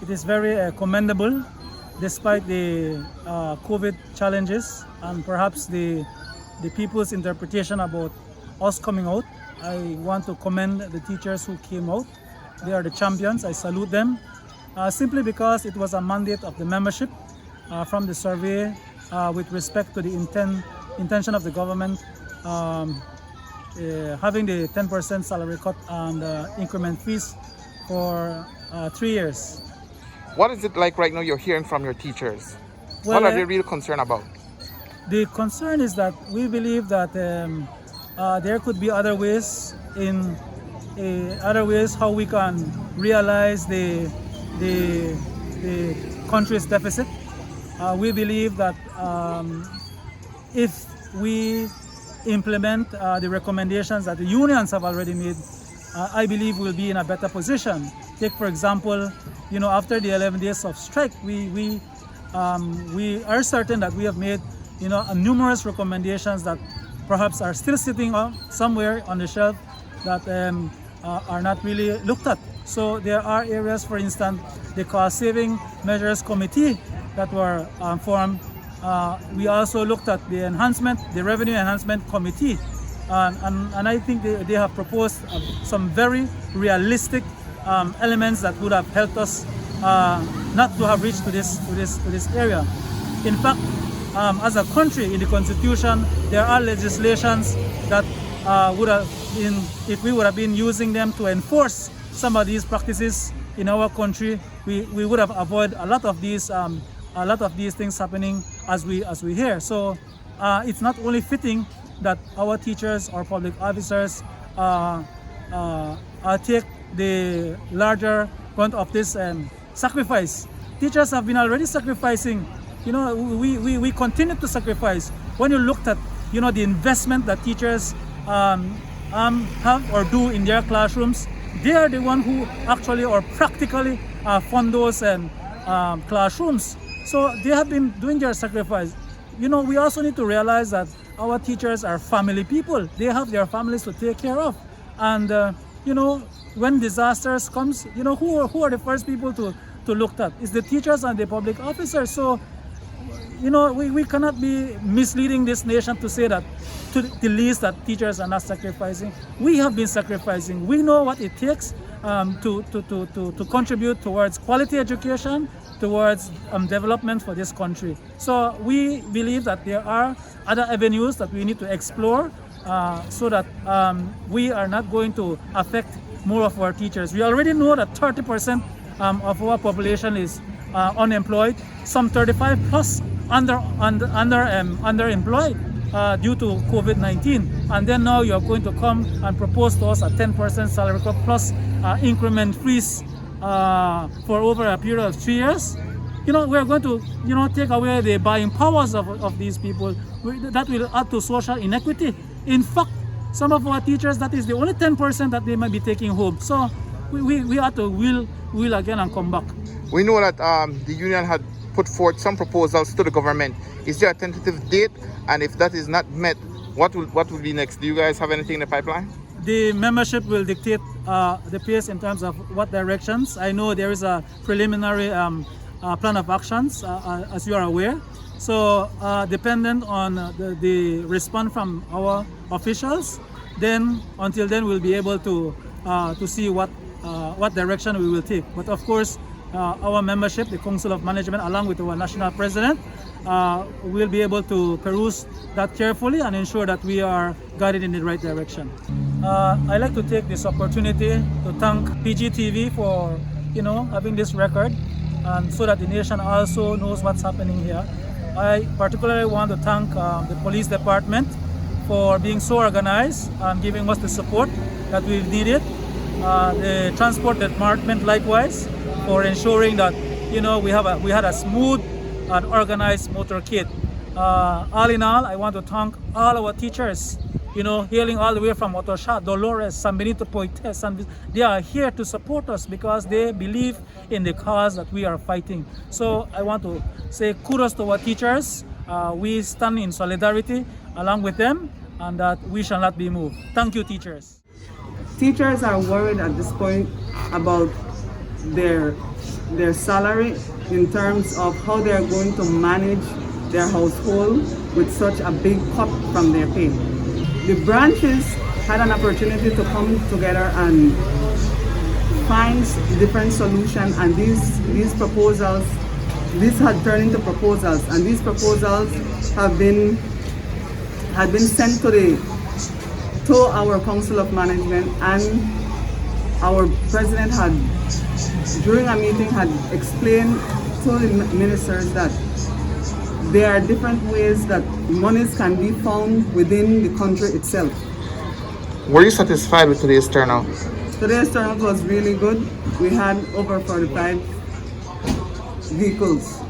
It is very commendable despite the COVID challenges and perhaps the people's interpretation about us coming out. I want to commend the teachers who came out. They are the champions. I salute them simply because it was a mandate of the membership from the survey with respect to the intention of the government having the 10% salary cut and increment fees for 3 years. What is it like right now you're hearing from your teachers? Well, what are they really concerned about? The concern is that we believe that there could be other ways how we can realize the country's deficit. We believe that if we implement the recommendations that the unions have already made, I believe we'll be in a better position. Take for example, after the 11 days of strike, we are certain that we have made numerous recommendations that perhaps are still sitting somewhere on the shelf that are not really looked at. So there are areas, for instance, the cost saving measures committee that were formed. We also looked at the revenue enhancement committee, and I think they have proposed some very realistic elements that would have helped us not to have reached to this area. In fact, as a country, in the Constitution, there are legislations that would have been, if we would have been using them to enforce some of these practices in our country, we would have avoided a lot of these things happening as we hear. So it's not only fitting that our teachers or public officers take the larger brunt of this sacrifice. Teachers have been already sacrificing. We continue to sacrifice. When you looked at the investment that teachers have or do in their classrooms, they are the one who actually or practically fund those classrooms. So they have been doing their sacrifice. We also need to realize that our teachers are family people. They have their families to take care of. And when disasters comes, who are the first people to look at? It's the teachers and the public officers. So we cannot be misleading this nation to say that to the least that teachers are not sacrificing. We have been sacrificing. We know what it takes to contribute towards quality education, towards development for this country. So we believe that there are other avenues that we need to explore so that we are not going to affect more of our teachers. We already know that 30% of our population is unemployed, some 35 plus underemployed due to COVID-19. And then now you're going to come and propose to us a 10% salary cut plus increment freeze for over a period of 3 years. We're going to take away the buying powers of these people. That will add to social inequity. In fact, some of our teachers, that is the only 10% that they might be taking home. So we have to will again and come back. We know that the union had put forth some proposals to the government. Is there a tentative date? And if that is not met, what will be next? Do you guys have anything in the pipeline? The membership will dictate the pace in terms of what directions. I know there is a preliminary plan of actions, as you are aware. So dependent on the response from our officials, then until then we'll be able to see what direction we will take. But of course, our membership, the Council of Management, along with our national president, will be able to peruse that carefully and ensure that we are guided in the right direction. I'd like to take this opportunity to thank PGTV for having this record, and so that the nation also knows what's happening here. I particularly want to thank the police department for being so organized and giving us the support that we've needed. The transport department likewise for ensuring that we had a smooth and organized motorcade. All in all, I want to thank all our teachers, hailing all the way from Otosha, Dolores, San Benito, Poites, and they are here to support us because they believe in the cause that we are fighting. So I want to say kudos to our teachers. We stand in solidarity along with them, and that we shall not be moved. Thank you, teachers. Teachers are worried at this point about their salary in terms of how they are going to manage their household with such a big cut from their pay. The branches had an opportunity to come together and find different solutions, and these proposals, this had turned into proposals, and these proposals had been sent to our Council of Management, and our president had, during a meeting, had explained to the ministers that there are different ways that monies can be found within the country itself. Were you satisfied with today's turnout? Today's turnout was really good. We had over 45 vehicles.